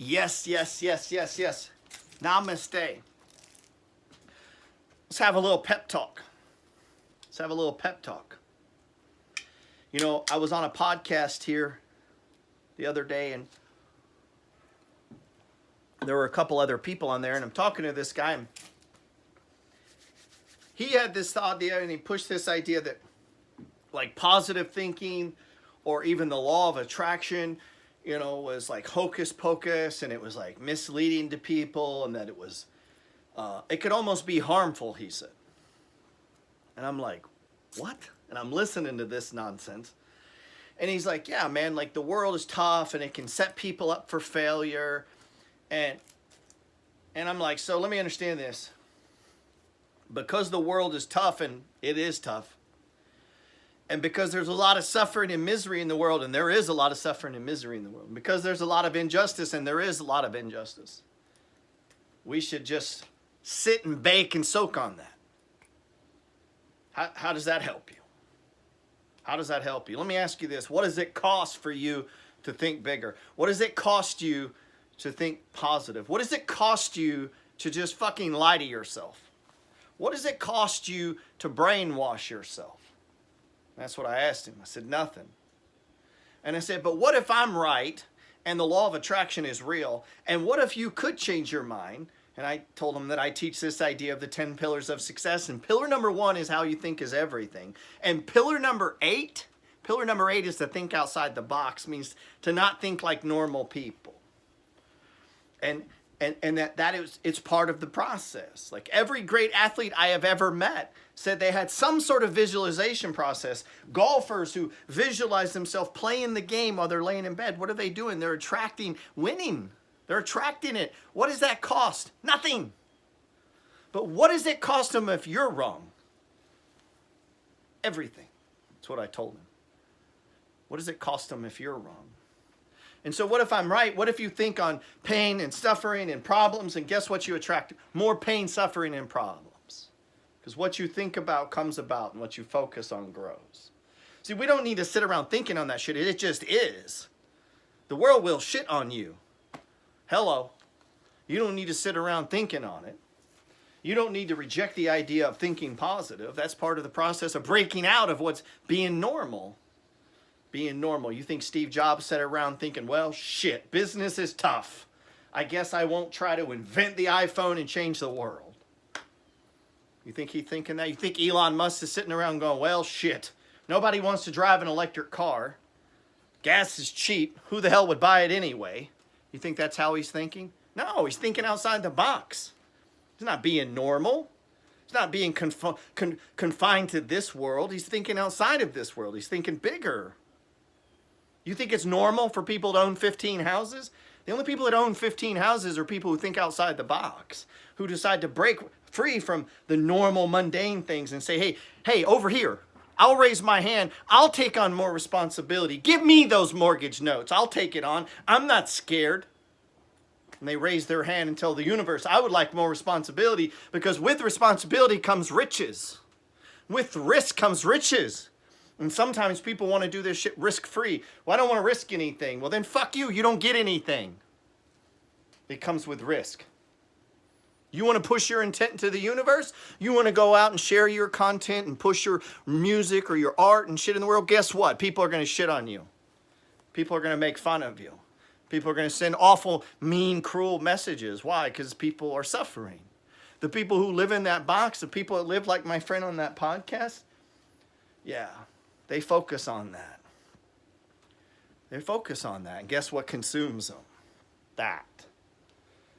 Yes, yes, yes, yes, yes. Namaste. Let's have a little pep talk. Let's have a little pep talk. You know, I was on a podcast here the other day, and there were a couple other people on there, and I'm talking to this guy, and he had this idea, and he pushed this idea that, like, positive thinking or even the law of attraction, you know, was like hocus pocus, and it was like misleading to people, and that it was, it could almost be harmful, he said. And I'm like, what? And I'm listening to this nonsense. And he's like, yeah, man, like the world is tough and it can set people up for failure. And I'm like, so let me understand this. Because the world is tough, and it is tough, and because there's a lot of suffering and misery in the world, and there is a lot of suffering and misery in the world, and because there's a lot of injustice, and there is a lot of injustice, we should just sit and bake and soak on that. How does that help you? How does that help you? Let me ask you this. What does it cost for you to think bigger? What does it cost you to think positive? What does it cost you to just fucking lie to yourself? What does it cost you to brainwash yourself? That's what I asked him. I said, nothing. And I said, but what if I'm right and the law of attraction is real? And what if you could change your mind? And I told him that I teach this idea of the 10 pillars of success. And pillar number 1 is how you think is everything. And pillar number 8 is to think outside the box, means to not think like normal people. And that is, it's part of the process. Like every great athlete I have ever met said they had some sort of visualization process. Golfers who visualize themselves playing the game while they're laying in bed, what are they doing? They're attracting winning. They're attracting it. What does that cost? Nothing. But what does it cost them if you're wrong? Everything. That's what I told him. What does it cost them if you're wrong? And so what if I'm right? What if you think on pain and suffering and problems, and guess what you attract? More pain, suffering, and problems. Because what you think about comes about, and what you focus on grows. See, we don't need to sit around thinking on that shit. It just is. The world will shit on you. Hello. You don't need to sit around thinking on it. You don't need to reject the idea of thinking positive. That's part of the process of breaking out of what's being normal. Being normal. You think Steve Jobs sat around thinking, well, shit, business is tough. I guess I won't try to invent the iPhone and change the world. You think he's thinking that? You think Elon Musk is sitting around going, well, shit, nobody wants to drive an electric car. Gas is cheap. Who the hell would buy it anyway? You think that's how he's thinking? No, he's thinking outside the box. He's not being normal. He's not being confined to this world. He's thinking outside of this world. He's thinking bigger. You think it's normal for people to own 15 houses? The only people that own 15 houses are people who think outside the box, who decide to break free from the normal, mundane things and say, hey, over here, I'll raise my hand. I'll take on more responsibility. Give me those mortgage notes. I'll take it on. I'm not scared. And they raise their hand and tell the universe, I would like more responsibility, because with responsibility comes riches. With risk comes riches. And sometimes people want to do this shit risk-free. Well, I don't want to risk anything. Well, then fuck you. You don't get anything. It comes with risk. You want to push your intent into the universe? You want to go out and share your content and push your music or your art and shit in the world? Guess what? People are going to shit on you. People are going to make fun of you. People are going to send awful, mean, cruel messages. Why? Because people are suffering. The people who live in that box, the people that live like my friend on that podcast, yeah. They focus on that. They focus on that. And guess what consumes them? That.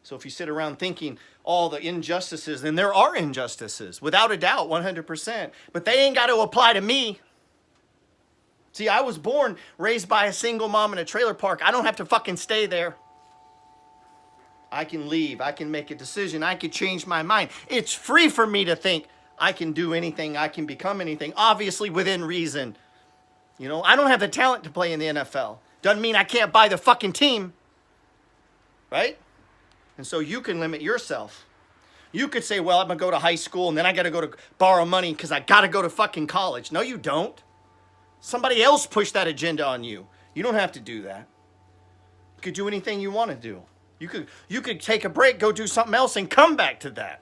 So if you sit around thinking all the injustices, then there are injustices, without a doubt, 100%. But they ain't got to apply to me. See, I was born, raised by a single mom in a trailer park. I don't have to fucking stay there. I can leave. I can make a decision. I can change my mind. It's free for me to think, I can do anything, I can become anything, obviously within reason. You know, I don't have the talent to play in the NFL. Doesn't mean I can't buy the fucking team. Right? And so you can limit yourself. You could say, well, I'm going to go to high school and then I got to go to borrow money because I got to go to fucking college. No, you don't. Somebody else pushed that agenda on you. You don't have to do that. You could do anything you want to do. You could take a break, go do something else, and come back to that.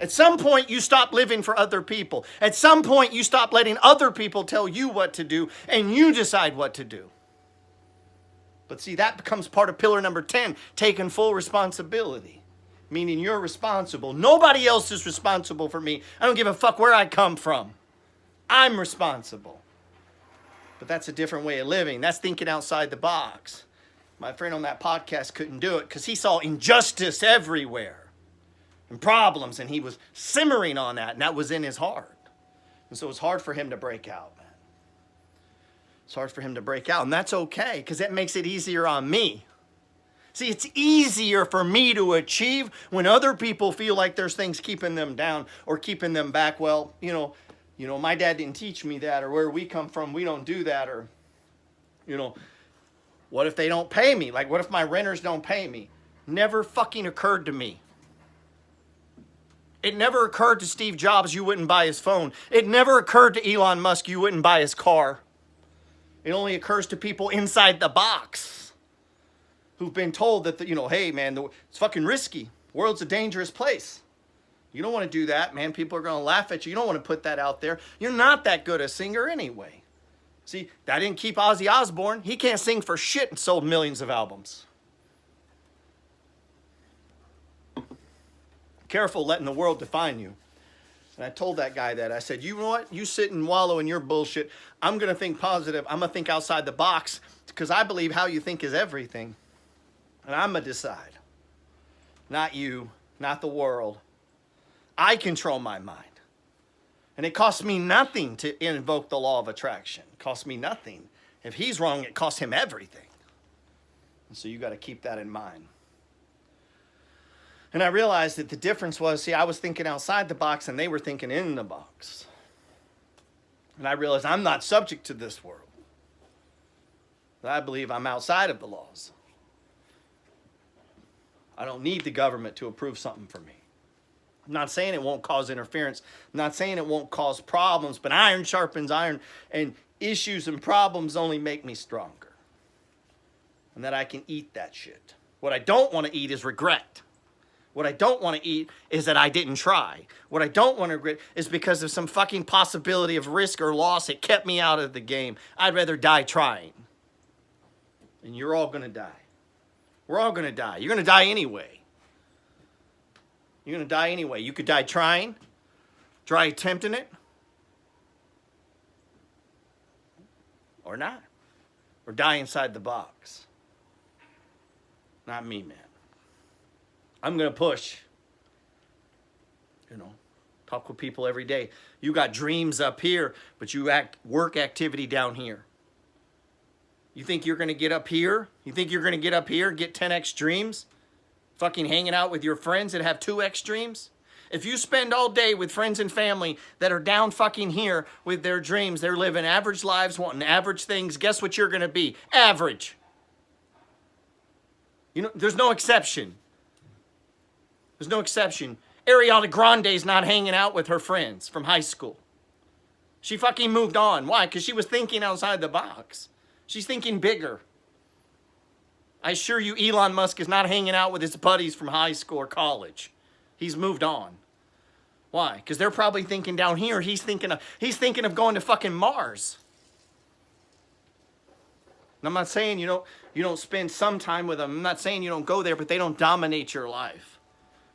At some point, you stop living for other people. At some point, you stop letting other people tell you what to do, and you decide what to do. But see, that becomes part of pillar number 10, taking full responsibility. Meaning you're responsible. Nobody else is responsible for me. I don't give a fuck where I come from. I'm responsible. But that's a different way of living. That's thinking outside the box. My friend on that podcast couldn't do it because he saw injustice everywhere and problems, and he was simmering on that, and that was in his heart. And so it's hard for him to break out, man. It's hard for him to break out, and that's okay because that makes it easier on me. See, it's easier for me to achieve when other people feel like there's things keeping them down or keeping them back. Well, you know, my dad didn't teach me that, or where we come from, we don't do that, or, what if they don't pay me? Like, what if my renters don't pay me? Never fucking occurred to me. It never occurred to Steve Jobs you wouldn't buy his phone. It never occurred to Elon Musk you wouldn't buy his car. It only occurs to people inside the box who've been told that, hey, man, it's fucking risky. The world's a dangerous place. You don't want to do that, man. People are going to laugh at you. You don't want to put that out there. You're not that good a singer anyway. See, that didn't keep Ozzy Osbourne. He can't sing for shit and sold millions of albums. Careful letting the world define you. And I told that guy that. I said, you know what? You sit and wallow in your bullshit. I'm going to think positive. I'm going to think outside the box because I believe how you think is everything. And I'm going to decide. Not you, not the world. I control my mind. And it costs me nothing to invoke the law of attraction. It costs me nothing. If he's wrong, it costs him everything. And so you got to keep that in mind. And I realized that the difference was, I was thinking outside the box and they were thinking in the box. And I realized I'm not subject to this world. I believe I'm outside of the laws. I don't need the government to approve something for me. I'm not saying it won't cause interference. I'm not saying it won't cause problems, but iron sharpens iron, and issues and problems only make me stronger. And that I can eat that shit. What I don't want to eat is regret. What I don't want to eat is that I didn't try. What I don't want to regret is because of some fucking possibility of risk or loss, it kept me out of the game. I'd rather die trying. And you're all going to die. We're all going to die. You're going to die anyway. You're going to die anyway. You could die trying, try attempting it, or not. Or die inside the box. Not me, man. I'm going to push. Talk with people every day. You got dreams up here, but you work activity down here. You think you're going to get up here? You think you're going to get up here, get 10x dreams? Fucking hanging out with your friends that have 2x dreams? If you spend all day with friends and family that are down fucking here with their dreams, they're living average lives, wanting average things, guess what you're going to be? Average. There's no exception. There's no exception. Ariana Grande's not hanging out with her friends from high school. She fucking moved on. Why? Because she was thinking outside the box. She's thinking bigger. I assure you, Elon Musk is not hanging out with his buddies from high school or college. He's moved on. Why? Because they're probably thinking down here. He's thinking of going to fucking Mars. And I'm not saying you don't spend some time with them. I'm not saying you don't go there, but they don't dominate your life.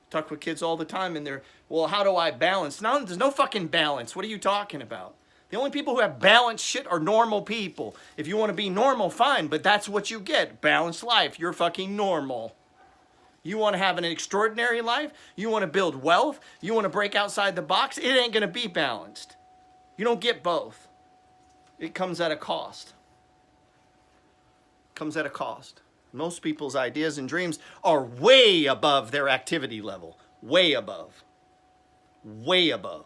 I talk with kids all the time, and they're, well, how do I balance? No, there's no fucking balance. What are you talking about? The only people who have balanced shit are normal people. If you want to be normal, fine, but that's what you get. Balanced life. You're fucking normal. You want to have an extraordinary life? You want to build wealth? You want to break outside the box? It ain't going to be balanced. You don't get both. It comes at a cost. It comes at a cost. Most people's ideas and dreams are way above their activity level. Way above. Way above.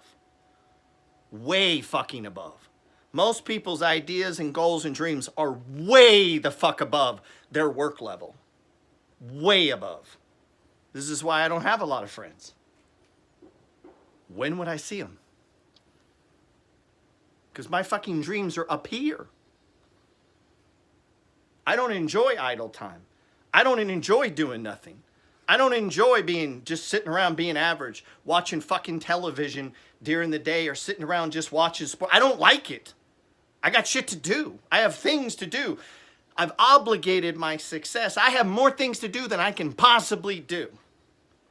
Way fucking above. Most people's ideas and goals and dreams are way the fuck above their work level. Way above. This is why I don't have a lot of friends. When would I see them? Because my fucking dreams are up here. I don't enjoy idle time. I don't enjoy doing nothing. I don't enjoy just sitting around being average, watching fucking television during the day or sitting around just watching sport. I don't like it. I got shit to do. I have things to do. I've obligated my success. I have more things to do than I can possibly do.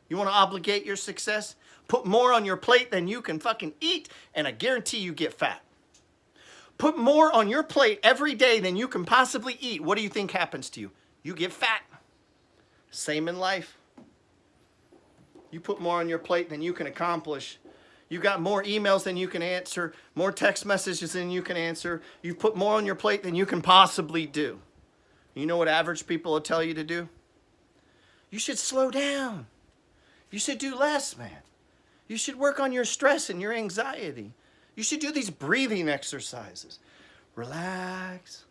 You want to obligate your success? Put more on your plate than you can fucking eat, and I guarantee you get fat. Put more on your plate every day than you can possibly eat. What do you think happens to you? You get fat. Same in life. You put more on your plate than you can accomplish. You got more emails than you can answer, more text messages than you can answer. You put more on your plate than you can possibly do. You know what average people will tell you to do? You should slow down. You should do less, man. You should work on your stress and your anxiety. You should do these breathing exercises. Relax.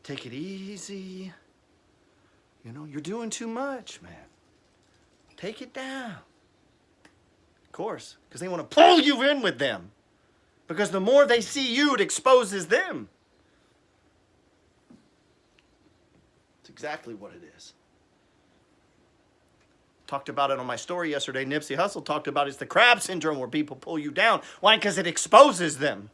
Take it easy. You know, you're doing too much, man. Take it down. Of course, because they want to pull you in with them. Because the more they see you, it exposes them. It's exactly what it is. Talked about it on my story yesterday. Nipsey Hussle talked about it's the crab syndrome where people pull you down. Why? Because it exposes them.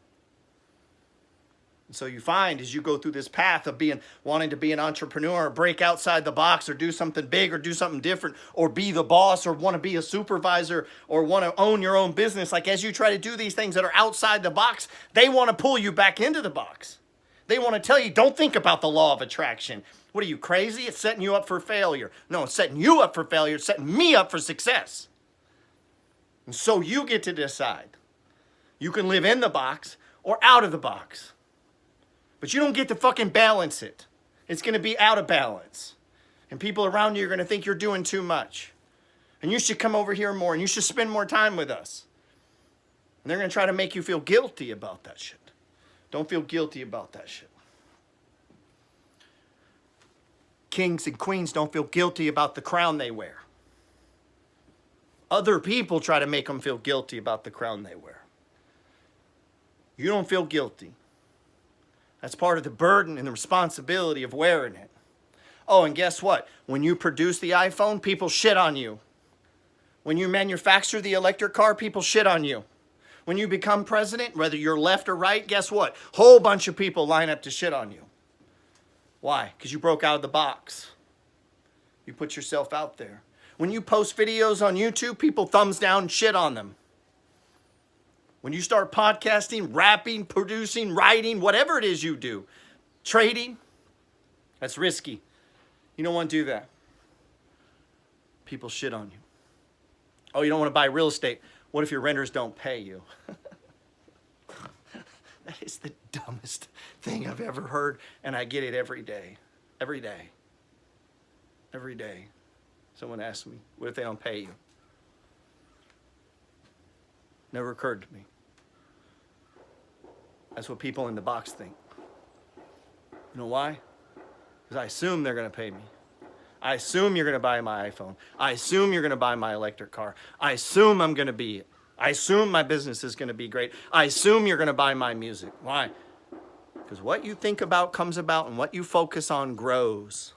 And so you find as you go through this path of wanting to be an entrepreneur or break outside the box or do something big or do something different or be the boss or want to be a supervisor or want to own your own business, like as you try to do these things that are outside the box, they want to pull you back into the box. They want to tell you, don't think about the law of attraction. What are you, crazy? It's setting you up for failure. No, it's setting you up for failure. It's setting me up for success. And so you get to decide. You can live in the box or out of the box. But you don't get to fucking balance it. It's going to be out of balance. And people around you are going to think you're doing too much. And you should come over here more. And you should spend more time with us. And they're going to try to make you feel guilty about that shit. Don't feel guilty about that shit. Kings and queens don't feel guilty about the crown they wear. Other people try to make them feel guilty about the crown they wear. You don't feel guilty. That's part of the burden and the responsibility of wearing it. Oh, and guess what? When you produce the iPhone, people shit on you. When you manufacture the electric car, people shit on you. When you become president, whether you're left or right, guess what? Whole bunch of people line up to shit on you. Why? Because you broke out of the box. You put yourself out there. When you post videos on YouTube, people thumbs down and shit on them. When you start podcasting, rapping, producing, writing, whatever it is you do, trading, that's risky. You don't want to do that. People shit on you. Oh, you don't want to buy real estate. What if your renters don't pay you? That is the dumbest thing I've ever heard, and I get it every day. Every day. Every day. Someone asks me, what if they don't pay you? Never occurred to me. That's what people in the box think. You know why? Because I assume they're going to pay me. I assume you're going to buy my iPhone. I assume you're going to buy my electric car. I assume I'm going to be it. I assume my business is going to be great. I assume you're going to buy my music. Why? Because what you think about comes about, and what you focus on grows.